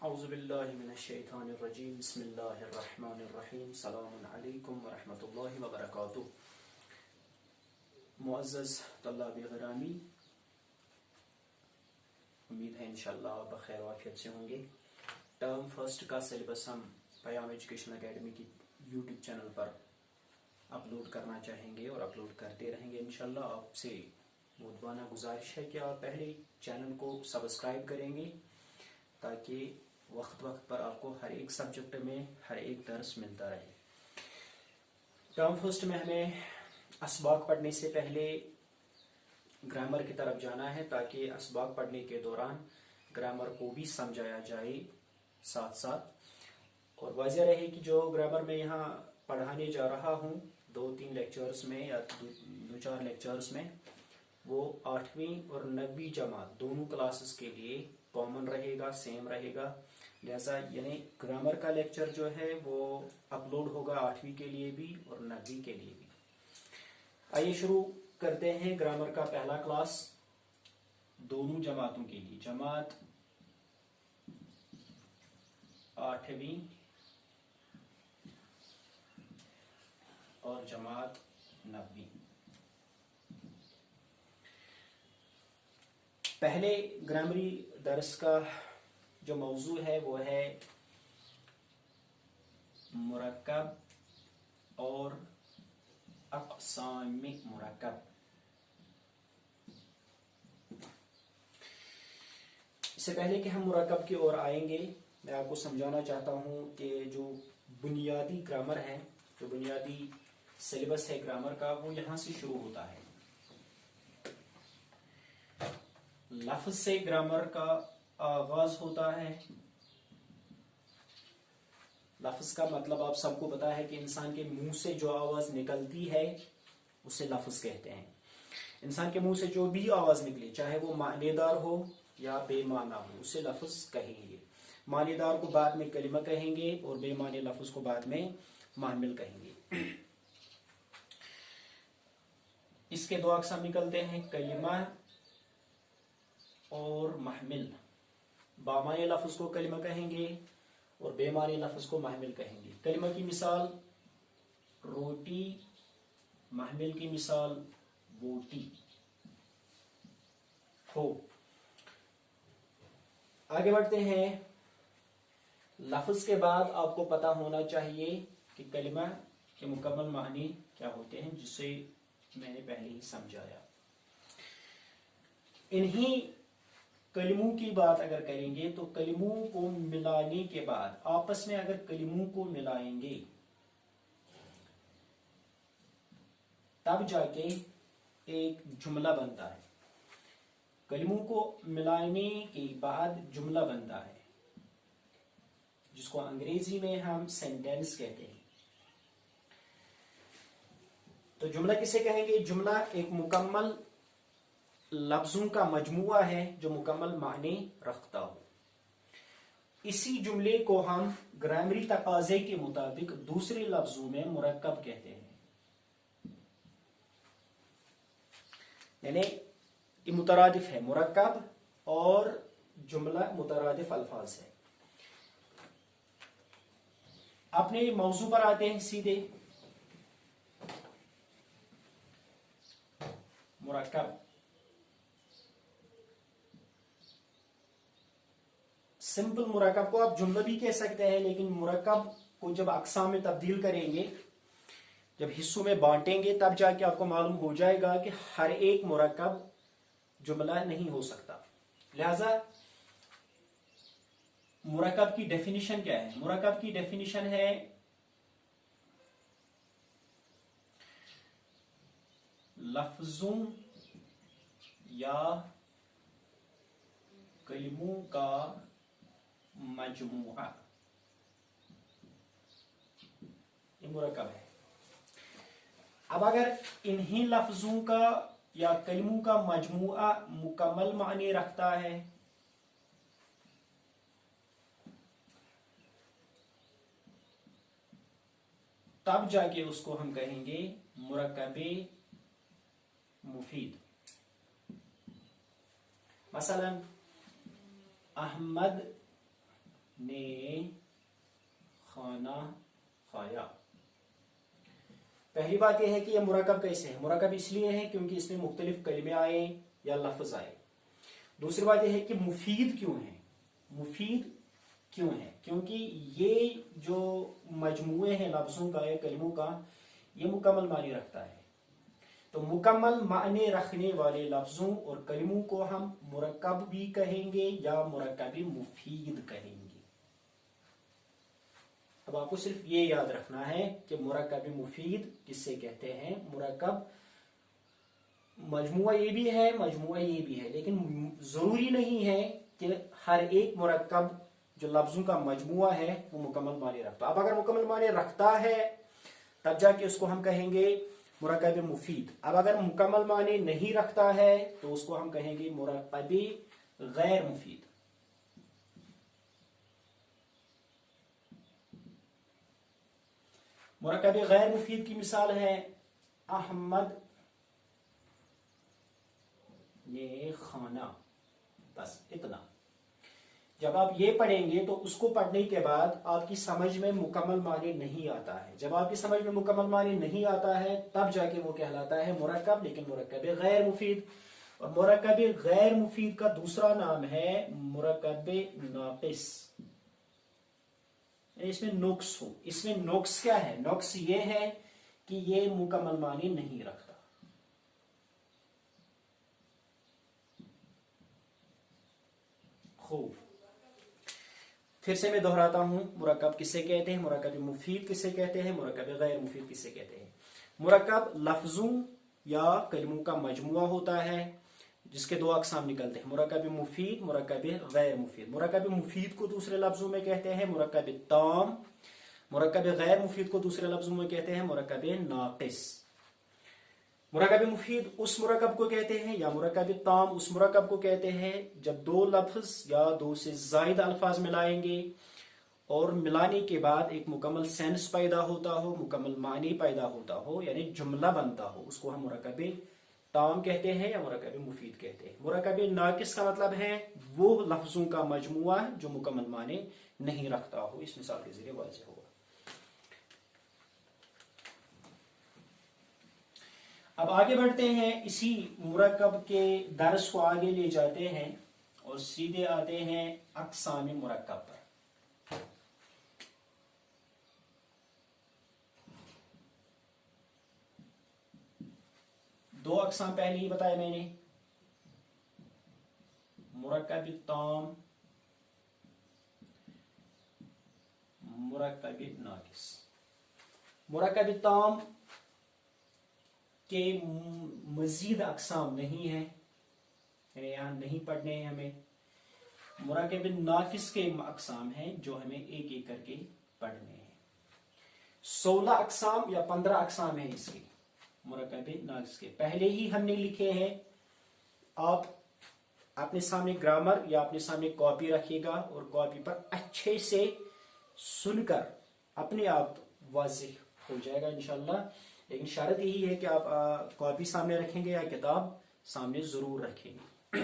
اعوذ باللہ من الشیطان الرجیم بسم اللہ الرحمن الرحیم سلام علیکم ورحمۃ اللہ وبرکاتہ۔ معزز طلاب گرامی، امید ہے انشاءاللہ آپ بخیر و عافیت سے ہوں گے۔ ٹرم فرسٹ کا سلیبس ہم پیام ایجوکیشن اکیڈمی کی یوٹیوب چینل پر اپلوڈ کرنا چاہیں گے اور اپلوڈ کرتے رہیں گے انشاءاللہ۔ آپ سے مودبانہ گزارش ہے کہ آپ پہلے چینل کو سبسکرائب کریں گے تاکہ وقت پر آپ کو ہر ایک سبجیکٹ میں ہر ایک درس ملتا رہے۔ ٹرم فرسٹ میں ہمیں اسباق پڑھنے سے پہلے گرامر کی طرف جانا ہے تاکہ اسباق پڑھنے کے دوران گرامر کو بھی سمجھایا جائے ساتھ ساتھ، اور واضح رہے کہ جو گرامر میں یہاں پڑھانے جا رہا ہوں 2-3 لیکچرز میں یا 2-4 لیکچرز میں، وہ 8ویں اور 9ویں جماعت دونوں کلاسز کے لیے کامن رہے گا، سیم رہے گا۔ لہذا یعنی گرامر کا لیکچر جو ہے وہ اپلوڈ ہوگا 8ویں کے لیے بھی اور 9ویں کے لیے بھی۔ آئیے شروع کرتے ہیں گرامر کا پہلا کلاس دونوں جماعتوں کے لیے، جماعت 8ویں اور جماعت 9ویں۔ پہلے گرامری درس کا جو موضوع ہے وہ ہے مرکب اور اقسام مرکب۔ اس سے پہلے کہ ہم مرکب کی اور آئیں گے، میں آپ کو سمجھانا چاہتا ہوں کہ جو بنیادی گرامر ہے، جو بنیادی سلیبس ہے گرامر کا، وہ یہاں سے شروع ہوتا ہے۔ لفظ سے گرامر کا آغاز ہوتا ہے۔ لفظ کا مطلب آپ سب کو پتا ہے کہ انسان کے منہ سے جو آواز نکلتی ہے اسے لفظ کہتے ہیں۔ انسان کے منہ سے جو بھی آواز نکلے، چاہے وہ معنی دار ہو یا بے معنی ہو، اسے لفظ کہیں گے۔ معنی دار کو بعد میں کلمہ کہیں گے اور بے معنی لفظ کو بعد میں محمل کہیں گے۔ اس کے 2 اقسام نکلتے ہیں، کلمہ اور محمل۔ بامعنی لفظ کو کلمہ کہیں گے اور بے معنی لفظ کو محمل کہیں گے۔ کلمہ کی مثال روٹی، محمل کی مثال بوٹی ہو۔ آگے بڑھتے ہیں۔ لفظ کے بعد آپ کو پتا ہونا چاہیے کہ کلمہ کے مکمل معنی کیا ہوتے ہیں، جسے میں نے پہلے ہی سمجھایا۔ انہی کلموں کی بات اگر کریں گے تو کلموں کو ملانے کے بعد، آپس میں اگر کلموں کو ملائیں گے تب جا کے ایک جملہ بنتا ہے۔ کلموں کو ملانے کے بعد جملہ بنتا ہے، جس کو انگریزی میں ہم سینٹینس کہتے ہیں۔ تو جملہ کسے کہیں گے؟ جملہ ایک مکمل لفظوں کا مجموعہ ہے جو مکمل معنی رکھتا ہو۔ اسی جملے کو ہم گرامری تقاضے کے مطابق دوسرے لفظوں میں مرکب کہتے ہیں۔ یعنی یہ مترادف ہے، مرکب اور جملہ مترادف الفاظ ہے۔ اپنے موضوع پر آتے ہیں سیدھے۔ مرکب سمپل مرکب کو آپ جملہ بھی کہہ سکتے ہیں، لیکن مرکب کو جب اقسام میں تبدیل کریں گے، جب حصوں میں بانٹیں گے، تب جا کے آپ کو معلوم ہو جائے گا کہ ہر ایک مرکب جملہ نہیں ہو سکتا۔ لہذا مرکب کی ڈیفینیشن کیا ہے؟ مرکب کی ڈیفینیشن ہے لفظوں یا کلموں کا مجموعہ، یہ مرکب ہے۔ اب اگر انہی لفظوں کا یا کلموں کا مجموعہ مکمل معنی رکھتا ہے تب جا کے اس کو ہم کہیں گے مرکب مفید۔ مثلا احمد نے کھانا کھایا. پہلی بات یہ ہے کہ یہ مرکب کیسے ہے. مرکب اس لیے ہے کیونکہ اس میں مختلف کلمے آئے یا لفظ آئے. دوسری بات یہ ہے کہ مفید کیوں ہے. مفید کیوں ہے کیونکہ یہ جو مجموعے ہیں لفظوں کا یا کلموں کا یہ مکمل معنی رکھتا ہے. تو مکمل معنی رکھنے والے لفظوں اور کلموں کو ہم مرکب بھی کہیں گے یا مرکب مفید کہیں گے. اب آپ کو صرف یہ یاد رکھنا ہے کہ مرکب مفید کس سے کہتے ہیں. مرکب مجموعہ یہ بھی ہے مجموعہ یہ بھی ہے، لیکن ضروری نہیں ہے کہ ہر ایک مرکب جو لفظوں کا مجموعہ ہے وہ مکمل معنی رکھتا. اب اگر مکمل معنی رکھتا ہے تب جا کے اس کو ہم کہیں گے مرکب مفید. اب اگر مکمل معنی نہیں رکھتا ہے تو اس کو ہم کہیں گے مرکب غیر مفید. مرکب غیر مفید کی مثال ہے احمد نے کھانا. بس اتنا. جب آپ یہ پڑھیں گے تو اس کو پڑھنے کے بعد آپ کی سمجھ میں مکمل معنی نہیں آتا ہے. جب آپ کی سمجھ میں مکمل معنی نہیں آتا ہے تب جا کے وہ کہلاتا ہے مرکب، لیکن مرکب غیر مفید. اور مرکب غیر مفید کا دوسرا نام ہے مرکب ناقص. اس میں نقص ہو. اس میں نقص کیا ہے؟ نقص یہ ہے کہ یہ مکمل معنی نہیں رکھتا. خوب. پھر سے میں دہراتا ہوں، مرکب کسے کہتے ہیں، مرکب مفید کسے کہتے ہیں، مرکب غیر مفید کسے کہتے ہیں. مرکب لفظوں یا کلموں کا مجموعہ ہوتا ہے جس کے دو اقسام نکلتے ہیں، مرکب مفید، مرکب غیر مفید. مرکب مفید کو دوسرے لفظوں میں کہتے ہیں مرکب تام. مرکب غیر مفید کو دوسرے لفظوں میں کہتے ہیں مرکب ناقص. مرکب مفید اس مرکب کو کہتے ہیں یا مرکب تام اس مرکب کو کہتے ہیں جب دو لفظ یا دو سے زائد الفاظ ملائیں گے اور ملانے کے بعد ایک مکمل سینس پیدا ہوتا ہو، مکمل معنی پیدا ہوتا ہو، یعنی جملہ بنتا ہو. اس کو ہم مرکب تام کہتے ہیں یا مرکب مفید کہتے ہیں. مرکب ناقص کا مطلب ہے وہ لفظوں کا مجموعہ جو مکمل معنی نہیں رکھتا ہو. اس مثال کے ذریعے واضح ہوگا. اب آگے بڑھتے ہیں، اسی مرکب کے درس کو آگے لے جاتے ہیں اور سیدھے آتے ہیں اقسام مرکب پر. دو اقسام پہلے ہی بتایا میں نے، مرکب تام، مرکب ناقص. مرکب تام کے مزید اقسام نہیں ہیں، یعنی یہاں نہیں پڑھنے ہیں ہمیں. مرکب ناقص کے اقسام ہیں جو ہمیں ایک ایک کر کے پڑھنے ہیں. 16 اقسام یا 15 اقسام ہیں اس کے مرکب ناقص کے. پہلے ہی ہم نے لکھے ہیں. آپ اپنے سامنے گرامر یا اپنے سامنے کاپی رکھیے گا اور کاپی پر اچھے سے سن کر اپنے آپ واضح ہو جائے گا انشاءاللہ. لیکن شرط یہی ہے کہ آپ کاپی سامنے رکھیں گے یا کتاب سامنے ضرور رکھیں گے.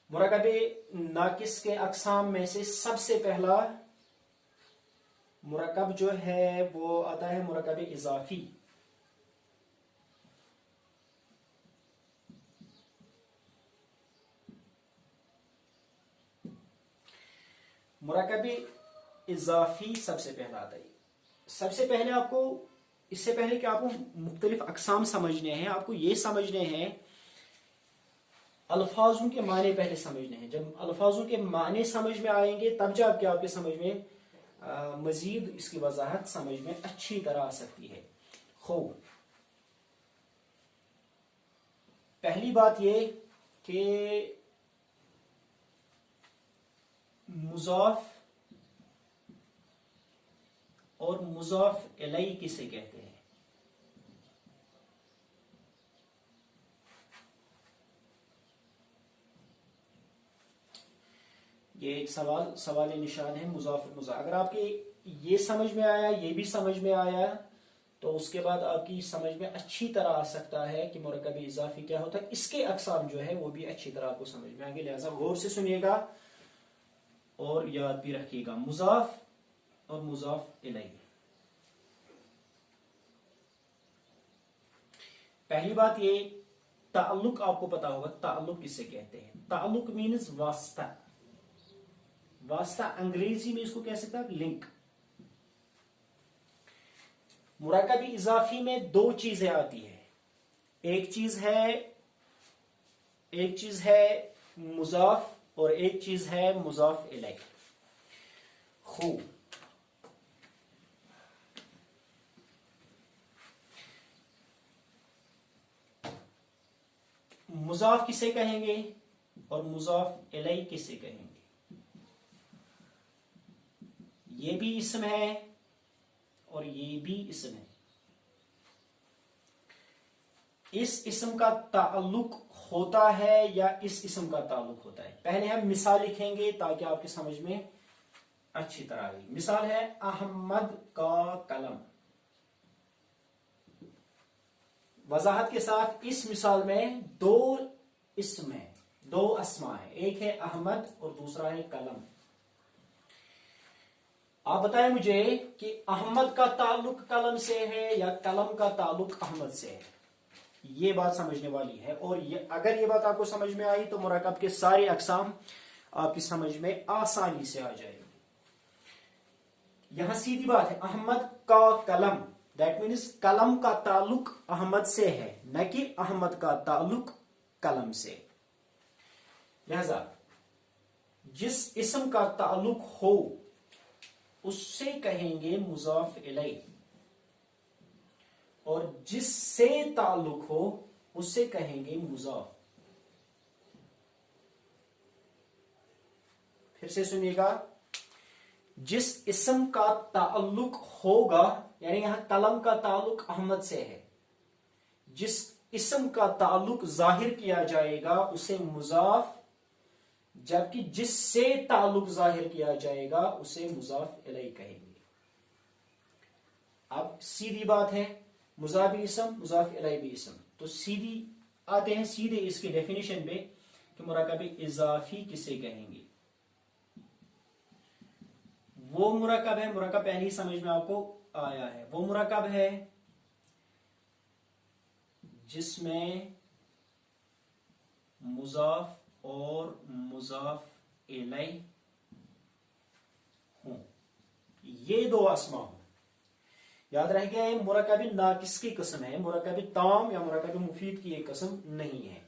مرکب ناقص کے اقسام میں سے سب سے پہلا مرکب جو ہے وہ آتا ہے مرکب اضافی. مرکب اضافی سب سے پہلا آتا ہے. سب سے پہلے آپ کو، اس سے پہلے کہ آپ کو مختلف اقسام سمجھنے ہیں، آپ کو یہ سمجھنے ہیں الفاظوں کے معنی پہلے سمجھنے ہیں. جب الفاظوں کے معنی سمجھ میں آئیں گے تب جا کے آپ کے سمجھ میں مزید اس کی وضاحت سمجھ میں اچھی طرح آ سکتی ہے. خوب. پہلی بات یہ کہ مضاف اور مضاف الیہ کسے کہتے ہیں؟ یہ ایک سوال نشان ہے. مضاف اور مضاف اگر آپ کے یہ سمجھ میں آیا، یہ بھی سمجھ میں آیا، تو اس کے بعد آپ کی سمجھ میں اچھی طرح آ سکتا ہے کہ مرکب اضافی کیا ہوتا ہے. اس کے اقسام جو ہے وہ بھی اچھی طرح آپ کو سمجھ میں آگے. لہذا غور سے سنیے گا. اور یاد بھی رکھیے گا مضاف اور مضاف الیہ. پہلی بات یہ تعلق آپ کو پتا ہوگا تعلق کسے کہتے ہیں. تعلق مینز واسطہ. واسطہ انگریزی میں اس کو کہہ سکتا ہے لنک. مرکب اضافی میں دو چیزیں آتی ہے. ایک چیز ہے مضاف اور ایک چیز ہے مضاف الیہ. خوب. مضاف کسے کہیں گے اور مضاف الیہ کسے کہیں گے؟ یہ بھی اسم ہے اور یہ بھی اسم ہے. اس اسم کا تعلق ہوتا ہے یا اس اسم کا تعلق ہوتا ہے؟ پہلے ہم مثال لکھیں گے تاکہ آپ کی سمجھ میں اچھی طرح آئے. مثال ہے احمد کا قلم. وضاحت کے ساتھ اس مثال میں دو اسم ہیں، دو اسماء ہیں. ایک ہے احمد اور دوسرا ہے قلم. آپ بتائیں مجھے کہ احمد کا تعلق قلم سے ہے یا قلم کا تعلق احمد سے ہے؟ یہ بات سمجھنے والی ہے. اور اگر یہ بات آپ کو سمجھ میں آئی تو مرکب کے سارے اقسام آپ کی سمجھ میں آسانی سے آ جائے گی. یہاں سیدھی بات ہے احمد کا قلم، دیٹ مینس قلم کا تعلق احمد سے ہے نہ کہ احمد کا تعلق قلم سے. لہذا جس اسم کا تعلق ہو اس سے کہیں گے مضاف الیہ، اور جس سے تعلق ہو اس سے کہیں گے مضاف. پھر سے سنیے گا، جس اسم کا تعلق ہوگا، یعنی یہاں قلم کا تعلق احمد سے ہے، جس اسم کا تعلق ظاہر کیا جائے گا اسے مضاف، جبکہ جس سے تعلق ظاہر کیا جائے گا اسے مضاف الیہ کہیں گے. اب سیدھی بات ہے، مضاف بھی اسم مضاف الیہ بھی اسم. تو سیدھی آتے ہیں سیدھے اس کی ڈیفینیشن پہ کہ مرکب اضافی کسے کہیں گے. وہ مرکب ہے، مرکب پہلی سمجھ میں آپ کو آیا ہے، وہ مرکب ہے جس میں مضاف اور مضاف الیہ ہوں. یہ دو اسما ہوں. یاد رہ گیا یہ مرکب ناقص کی قسم ہے، مرکب تام یا مرکب مفید کی ایک قسم نہیں ہے.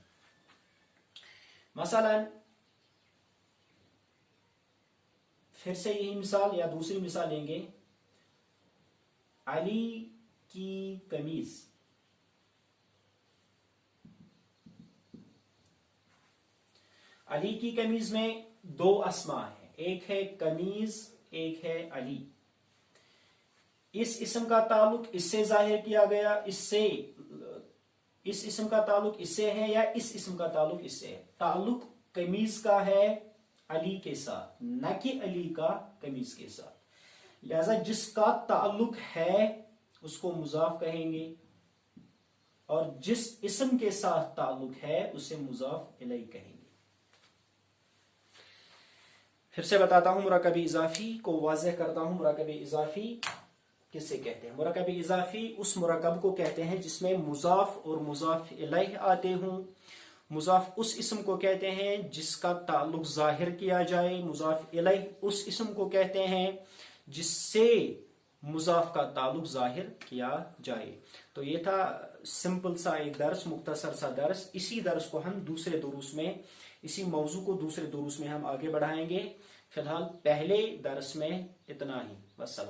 مثلا پھر سے یہی مثال یا دوسری مثال لیں گے، علی کی قمیض. علی کی قمیض میں دو اسماء ہیں، ایک ہے قمیض ایک ہے علی. اس اسم کا تعلق اس سے ظاہر کیا گیا، اس اسم کا تعلق اس سے ہے یا اس اسم کا تعلق اس سے ہے؟ تعلق قمیض کا ہے علی کے ساتھ نہ کہ علی کا قمیض کے ساتھ. لہذا جس کا تعلق ہے اس کو مضاف کہیں گے اور جس اسم کے ساتھ تعلق ہے اسے مضاف الیہ کہیں گے. پھر سے بتاتا ہوں، مرکب اضافی کو واضح کرتا ہوں. مرکب اضافی کسے کہتے ہیں؟ مرکب اضافی اس مرکب کو کہتے ہیں جس میں مضاف اور مضاف الیہ آتے ہوں. مضاف اس اسم کو کہتے ہیں جس کا تعلق ظاہر کیا جائے، مضاف الیہ اس اسم کو کہتے ہیں جس سے مضاف کا تعلق ظاہر کیا جائے. تو یہ تھا سمپل سا ایک درس، مختصر سا درس. اسی درس کو ہم دوسرے دروس میں، اسی موضوع کو دوسرے دروس میں ہم آگے بڑھائیں گے. فی الحال پہلے درس میں اتنا ہی. والسلام.